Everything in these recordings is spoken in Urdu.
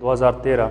2013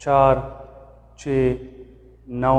4, 6, 9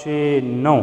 6, 9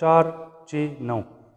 4, 6, 9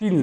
3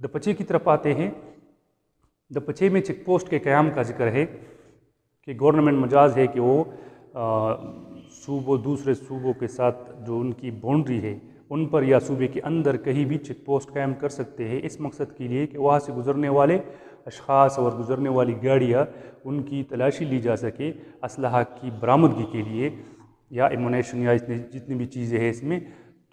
دفعہ 6 کی طرف آتے ہیں۔ دفعہ 6 میں چیک پوسٹ کے قیام کا ذکر ہے کہ گورنمنٹ مجاز ہے کہ وہ صوبوں دوسرے صوبوں کے ساتھ جو ان کی باؤنڈری ہے ان پر یا صوبے کے اندر کہیں بھی چیک پوسٹ قائم کر سکتے ہیں، اس مقصد کے لیے کہ وہاں سے گزرنے والے اشخاص اور گزرنے والی گاڑیاں ان کی تلاشی لی جا سکے اسلحہ کی برآمدگی کے لیے یا ایمونیشن یا جتنی بھی چیزیں ہیں اس میں۔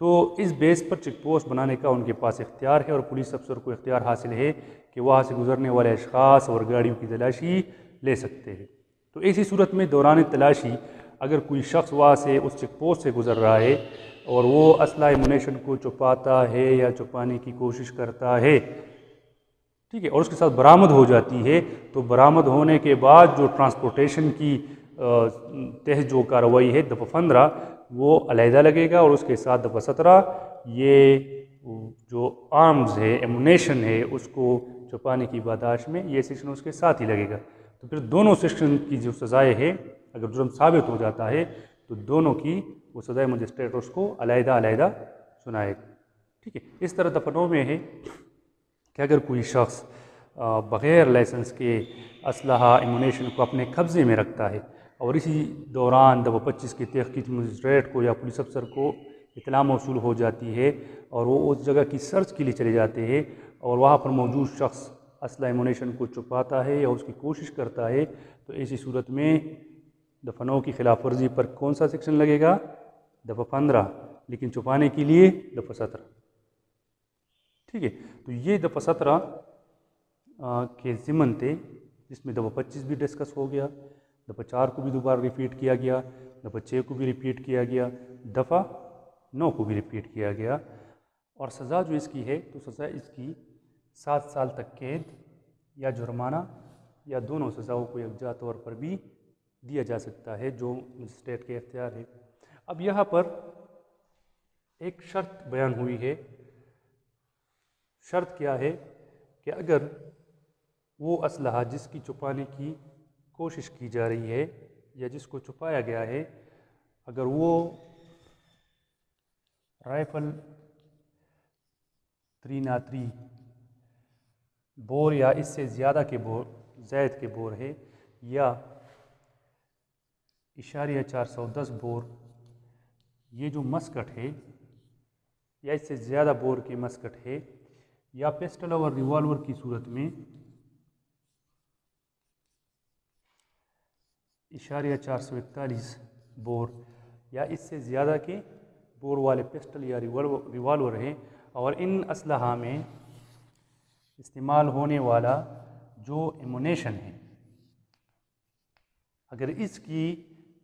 تو اس بیس پر چیک پوسٹ بنانے کا ان کے پاس اختیار ہے اور پولیس افسر کو اختیار حاصل ہے کہ وہاں سے گزرنے والے اشخاص اور گاڑیوں کی تلاشی لے سکتے ہیں۔ تو ایسی صورت میں دوران تلاشی اگر کوئی شخص وہاں سے اس چیک پوسٹ سے گزر رہا ہے اور وہ اسلحہ ایمونیشن کو چھپاتا ہے یا چھپانے کی کوشش کرتا ہے، ٹھیک ہے، اور اس کے ساتھ برآمد ہو جاتی ہے، تو برآمد ہونے کے بعد جو ٹرانسپورٹیشن کی تحت جو کارروائی ہے دفعہ 15 وہ علیحدہ لگے گا، اور اس کے ساتھ دفعہ 17 یہ جو آرمز ہے ایمونیشن ہے اس کو چھپانے کی پاداش میں یہ سیکشن اس کے ساتھ ہی لگے گا۔ تو پھر دونوں سیکشن کی جو سزائیں ہے اگر جرم ثابت ہو جاتا ہے تو دونوں کی وہ سزائے مجسٹریٹ اس کو علیحدہ علیحدہ سنائے گا، ٹھیک ہے۔ اس طرح دفعہ 9 میں ہے کہ اگر کوئی شخص بغیر لائسنس کے اسلحہ ایمونیشن کو اپنے قبضے میں رکھتا ہے اور اسی دوران دفعہ 25 کی تحقیق مجسٹریٹ کو یا پولیس افسر کو اطلاع موصول ہو جاتی ہے اور وہ اس جگہ کی سرچ کے لیے چلے جاتے ہیں اور وہاں پر موجود شخص اسلحہ ایمونیشن کو چھپاتا ہے یا اس کی کوشش کرتا ہے، تو ایسی صورت میں دفعہ 9 کی خلاف ورزی پر کون سا سیکشن لگے گا؟ دفعہ 15، لیکن چھپانے کے لیے دفعہ 17، ٹھیک ہے۔ تو یہ دفعہ 17 کے ضمن تھے جس میں دفعہ 25 بھی ڈسکس ہو گیا، دفعہ 4 کو بھی دوبارہ ریپیٹ کیا گیا، دفعہ 6 کو بھی ریپیٹ کیا گیا، دفعہ 9 کو بھی ریپیٹ کیا گیا، اور سزا جو اس کی ہے تو سزا اس کی 7 سال تک قید یا جرمانہ یا دونوں سزاؤں کو یکجا طور پر بھی دیا جا سکتا ہے جو مجسٹریٹ کے اختیار ہے۔ اب یہاں پر ایک شرط بیان ہوئی ہے، شرط کیا ہے کہ اگر وہ اسلحہ جس کی چھپانے کی کوشش کی جا رہی ہے یا جس کو چھپایا گیا ہے اگر وہ رائفل 303 بور یا اس سے زیادہ کے بور زائد کے بور ہے یا .410 بور یہ جو مسکٹ ہے یا اس سے زیادہ بور کی مسکٹ ہے یا پسٹل اور ریوالور کی صورت میں .441 بور یا اس سے زیادہ کے بور والے پسٹل یا ریوالور ہیں، اور ان اسلحہ میں استعمال ہونے والا جو ایمونیشن ہے اگر اس کی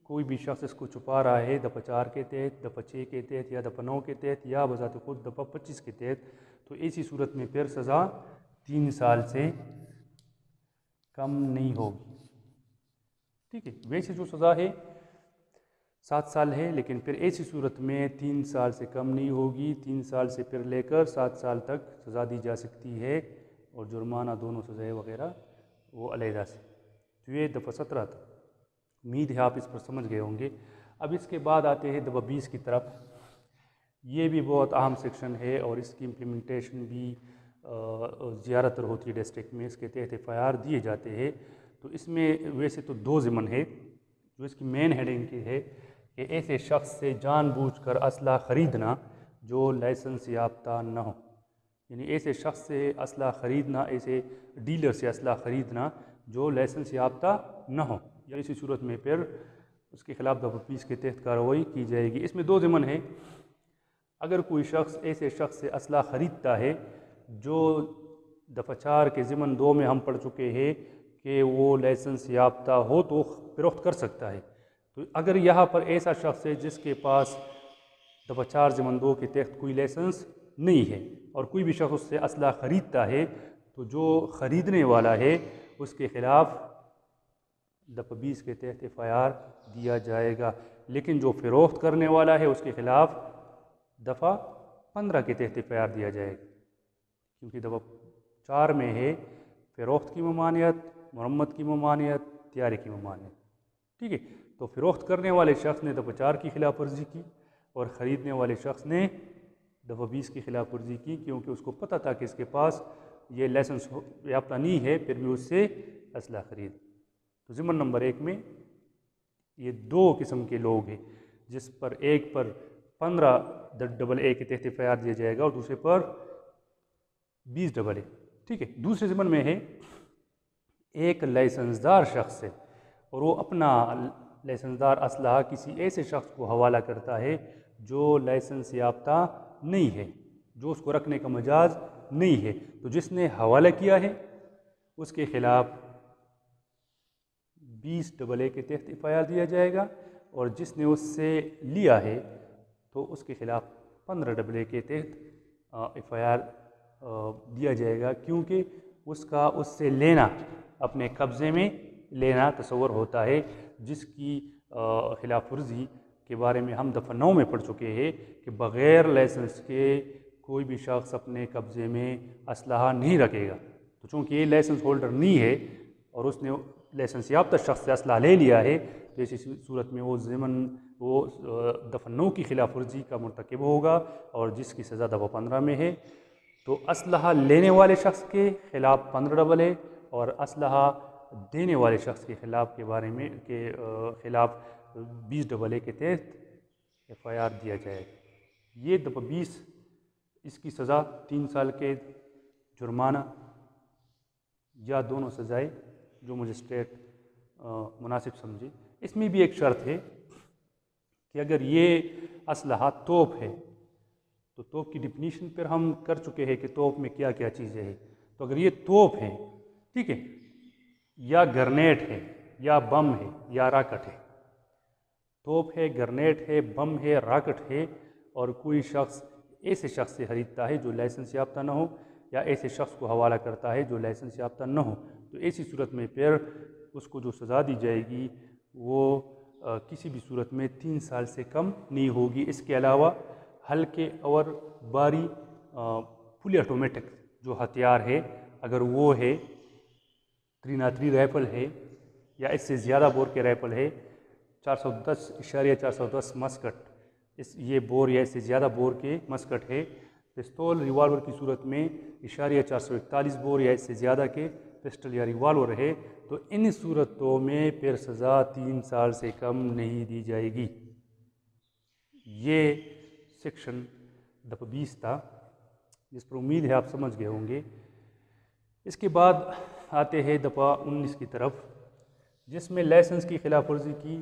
کوئی بھی شخص اس کو چھپا رہا ہے دفعہ 4 کے تحت، دفعہ 6 کے تحت یا دفعہ 9 کے تحت یا بذات خود دفعہ 25 کے تحت، تو ایسی صورت میں پھر سزا 3 سال سے کم نہیں ہوگی، ٹھیک ہے۔ ویسے جو سزا ہے 7 سال ہے، لیکن پھر ایسی صورت میں 3 سال سے کم نہیں ہوگی، 3 سال سے پھر لے کر 7 سال تک سزا دی جا سکتی ہے، اور جرمانہ دونوں سزائیں وغیرہ وہ علیحدہ سے۔ تو یہ دفعہ 17 تھا، امید ہے آپ اس پر سمجھ گئے ہوں گے۔ اب اس کے بعد آتے ہیں دفعہ 20 کی طرف، یہ بھی بہت اہم سیکشن ہے اور اس کی امپلیمنٹیشن بھی زیادہ تر ہوتی ہے ڈسٹرکٹ میں، اس کے تحت FIR دیے جاتے ہیں۔ تو اس میں ویسے تو 2 ضمن ہے، جو اس کی مین ہیڈنگ کی ہے کہ ایسے شخص سے جان بوجھ کر اسلحہ خریدنا جو لائسنس یافتہ نہ ہو، یعنی ایسے شخص سے اسلحہ خریدنا، ایسے ڈیلر سے اسلحہ خریدنا جو لائسنس یافتہ نہ ہو، یا اسی صورت میں پھر اس کے خلاف دفعہ 20 کے تحت کارروائی کی جائے گی۔ اس میں 2 ضمن ہے، اگر کوئی شخص ایسے شخص سے اسلحہ خریدتا ہے جو دفعہ 4 کے ضمن 2 میں ہم پڑھ چکے ہیں کہ وہ لائسنس یافتہ ہو تو فروخت کر سکتا ہے، تو اگر یہاں پر ایسا شخص ہے جس کے پاس دفعہ 4 ضمن 2 کے تحت کوئی لائسنس نہیں ہے اور کوئی بھی شخص اس سے اسلحہ خریدتا ہے، تو جو خریدنے والا ہے اس کے خلاف دفعہ 20 کے تحت FIR دیا جائے گا، لیکن جو فروخت کرنے والا ہے اس کے خلاف دفعہ 15 کے تحت FIR دیا جائے گا، کیونکہ دفعہ 4 میں ہے فروخت کی ممانعت، مرمت کی ممانعت، تیاری کی ممانعت، ٹھیک ہے۔ تو فروخت کرنے والے شخص نے دفعہ 4 کی خلاف ورزی کی اور خریدنے والے شخص نے دفعہ 20 کی خلاف ورزی کی، کیونکہ اس کو پتہ تھا کہ اس کے پاس یہ لائسنس یافتہ نہیں ہے، پھر بھی اس سے اسلحہ خرید۔ تو ضمن نمبر 1 میں یہ 2 قسم کے لوگ ہیں، جس پر ایک پر 15AA کے تحت ایف آئی آر دیا جائے گا اور دوسرے پر 20AA۔ ٹھیک ہے، دوسرے ضمن میں ہے ایک لائسنس دار شخص ہے اور وہ اپنا لائسنس دار اسلحہ کسی ایسے شخص کو حوالہ کرتا ہے جو لائسنس یافتہ نہیں ہے، جو اس کو رکھنے کا مجاز نہیں ہے، تو جس نے حوالہ کیا ہے اس کے خلاف 20AA کے تحت ایف آئی آر دیا جائے گا، اور جس نے اس سے لیا ہے تو اس کے خلاف 15AA کے تحت ایف آئی آر دیا جائے گا، کیونکہ اس کا اس سے لینا اپنے قبضے میں لینا تصور ہوتا ہے، جس کی خلاف ورزی کے بارے میں ہم دفعہ 9 میں پڑھ چکے ہیں کہ بغیر لائسنس کے کوئی بھی شخص اپنے قبضے میں اسلحہ نہیں رکھے گا۔ تو چونکہ یہ لائسنس ہولڈر نہیں ہے اور اس نے لائسنس یافتہ شخص سے اسلحہ لے لیا ہے، تو ایسی صورت میں وہ دفعہ 9 کی خلاف ورزی کا مرتکب ہوگا، اور جس کی سزا دفعہ 15 میں ہے۔ تو اسلحہ لینے والے شخص کے خلاف 15AA اور اسلحہ دینے والے شخص کے خلاف کے بارے میں خلاف 20AA کے تحت ایف آئی آر دیا جائے گا۔ یہ دفعہ 20 اس کی سزا 3 سال قید، جرمانہ یا دونوں سزائیں جو مجسٹریٹ مناسب سمجھے۔ اس میں بھی ایک شرط ہے کہ اگر یہ اسلحہ توپ ہے، تو توپ کی ڈیفینیشن پر ہم کر چکے ہیں کہ توپ میں کیا کیا چیزیں ہیں۔ تو اگر یہ توپ ہے، ٹھیک ہے، یا گرنیٹ ہے، یا بم ہے، یا راکٹ ہے، توپ ہے، گرنیٹ ہے، بم ہے، راکٹ ہے، اور کوئی شخص ایسے شخص سے خریدتا ہے جو لائسنس یافتہ نہ ہو، یا ایسے شخص کو حوالہ کرتا ہے جو لائسنس یافتہ نہ ہو، تو ایسی صورت میں پھر اس کو جو سزا دی جائے گی وہ کسی بھی صورت میں 3 سال سے کم نہیں ہوگی۔ اس کے علاوہ ہلکے اور بھاری فلی آٹومیٹک جو ہتھیار ہے، اگر وہ ہے 303 رائفل ہے یا اس سے زیادہ بور کے رائفل ہے، 410.410 مسکٹ، یہ بور یا اس سے زیادہ بور کے مسکٹ ہے، پستول ریوالور کی صورت میں 441 بور یا اس سے زیادہ کے پسٹل یا ریوالور ہے، تو ان صورتوں میں پھر سزا 3 سال سے کم نہیں دی جائے گی۔ یہ سیکشن دفعہ 20 تھا، جس پر امید ہے آپ سمجھ گئے ہوں گے۔ اس کے بعد آتے ہیں دفعہ 19 کی طرف، جس میں لائسنس کی خلاف ورزی کی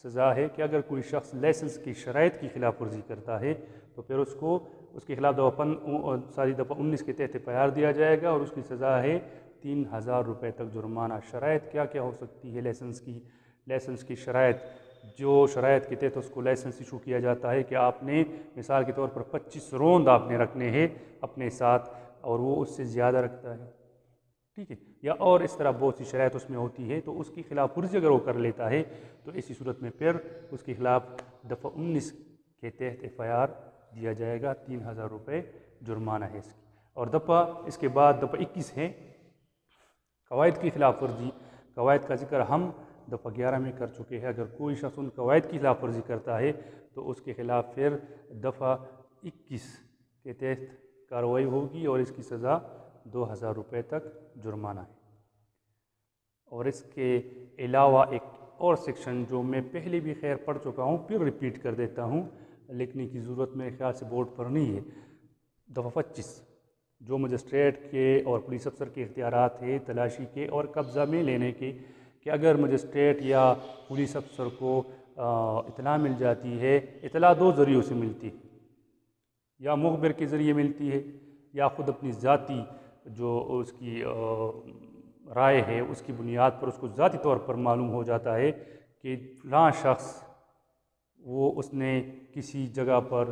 سزا ہے کہ اگر کوئی شخص لائسنس کی شرائط کی خلاف ورزی کرتا ہے تو پھر اس کے خلاف دفعہ 19 کے تحت ایف آئی آر دیا جائے گا، اور اس کی سزا ہے 3000 روپے تک جرمانہ۔ شرائط کیا کیا ہو سکتی ہے لائسنس کی شرائط؟ جو شرائط کے تحت اس کو لائسنس ایشو کیا جاتا ہے کہ آپ نے مثال کے طور پر 25 روند آپ نے رکھنے ہیں اپنے ساتھ، اور وہ اس سے زیادہ رکھتا ہے، ٹھیک ہے، یا اور اس طرح بہت سی شرائط اس میں ہوتی ہے، تو اس کی خلاف ورزی اگر وہ کر لیتا ہے تو اسی صورت میں پھر اس کے خلاف دفعہ 19 کے تحت ایف آئی آر دیا جائے گا، 3000 روپے جرمانہ ہے اس کی۔ اور اس کے بعد دفعہ 21 ہے قواعد کی خلاف ورزی۔ قواعد کا ذکر ہم دفعہ 11 میں کر چکے ہیں۔ اگر کوئی شخص ان قواعد کی خلاف ورزی کرتا ہے تو اس کے خلاف پھر دفعہ 21 کے تحت کارروائی ہوگی، اور اس کی سزا 2000 روپے تک جرمانہ ہے۔ اور اس کے علاوہ ایک اور سیکشن جو میں پہلے بھی خیر پڑھ چکا ہوں، پھر ریپیٹ کر دیتا ہوں، لکھنے کی ضرورت میرے خیال سے بورڈ پر نہیں ہے۔ دفعہ 25 جو مجسٹریٹ کے اور پولیس افسر کے اختیارات ہے تلاشی کے اور قبضہ میں لینے کے، کہ اگر مجسٹریٹ یا پولیس افسر کو اطلاع مل جاتی ہے، اطلاع 2 ذریعوں سے ملتی ہے، یا مخبر کے ذریعے ملتی ہے، یا خود اپنی ذاتی جو اس کی رائے ہے اس کی بنیاد پر اس کو ذاتی طور پر معلوم ہو جاتا ہے کہ فلاں شخص اس نے کسی جگہ پر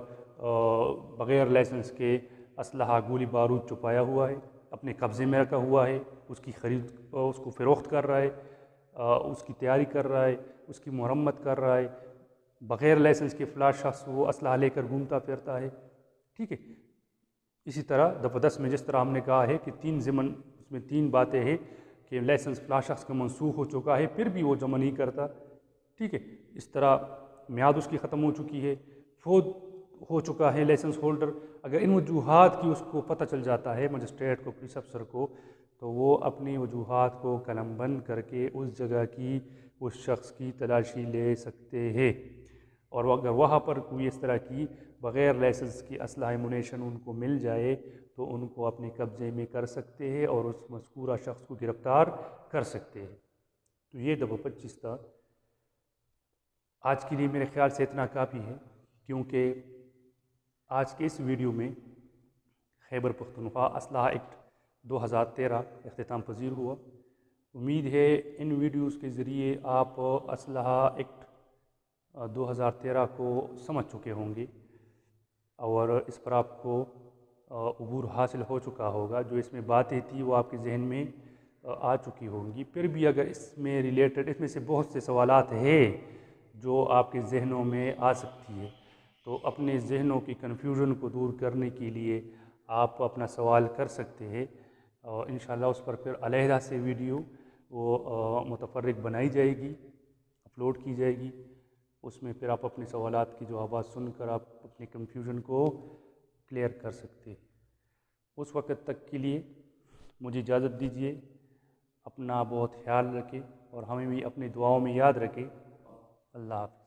بغیر لائسنس کے اسلحہ گولی بارود چھپایا ہوا ہے، اپنے قبضے میں رکھا ہوا ہے، اس کی خرید اس کو فروخت کر رہا ہے، اس کی تیاری کر رہا ہے، اس کی مرمت کر رہا ہے، بغیر لائسنس کے فلاں شخص وہ اسلحہ لے کر گھومتا پھرتا ہے، ٹھیک ہے۔ اسی طرح دفعہ 10 میں جس طرح ہم نے کہا ہے کہ 3 ضمن، اس میں 3 باتیں ہیں کہ لائسنس فلاں شخص کا منسوخ ہو چکا ہے پھر بھی وہ جمع نہیں کرتا، ٹھیک ہے، اس طرح میعاد اس کی ختم ہو چکی ہے، ہو چکا ہے لائسنس ہولڈر، اگر ان وجوہات کی اس کو پتہ چل جاتا ہے مجسٹریٹ کو، پولیس افسر کو، تو وہ اپنی وجوہات کو قلم بند کر کے اس جگہ کی اس شخص کی تلاشی لے سکتے ہیں، اور اگر وہاں پر کوئی اس طرح کی بغیر لائسنس کی اسلحہ ایمونیشن ان کو مل جائے تو ان کو اپنے قبضے میں کر سکتے ہیں اور اس مذکورہ شخص کو گرفتار کر سکتے ہیں۔ تو یہ دفعہ 25 تھا۔ آج کے لیے میرے خیال سے اتنا کافی ہے، کیونکہ آج کے اس ویڈیو میں خیبر پختونخوا اسلحہ ایکٹ 2013 اختتام پذیر ہوا۔ امید ہے ان ویڈیوز کے ذریعے آپ اسلحہ ایکٹ 2013 کو سمجھ چکے ہوں گے اور اس پر آپ کو عبور حاصل ہو چکا ہوگا، جو اس میں باتیں تھی وہ آپ کے ذہن میں آ چکی ہوں گی۔ پھر بھی اگر اس میں ریلیٹڈ اس میں سے بہت سے سوالات ہیں جو آپ کے ذہنوں میں آ سکتی ہے، تو اپنے ذہنوں کی کنفیوژن کو دور کرنے کے لیے آپ اپنا سوال کر سکتے ہیں، اور انشاءاللہ اس پر پھر علیحدہ سے ویڈیو وہ متفرق بنائی جائے گی، اپلوڈ کی جائے گی۔ اس میں پھر آپ اپنے سوالات کی جوابات سن کر آپ اپنی کنفیوژن کو کلیئر کر سکتے ہیں۔ اس وقت تک کے لیے مجھے اجازت دیجیے، اپنا بہت خیال رکھیں اور ہمیں بھی اپنی دعاؤں میں یاد رکھیں۔ اللہ حافظ۔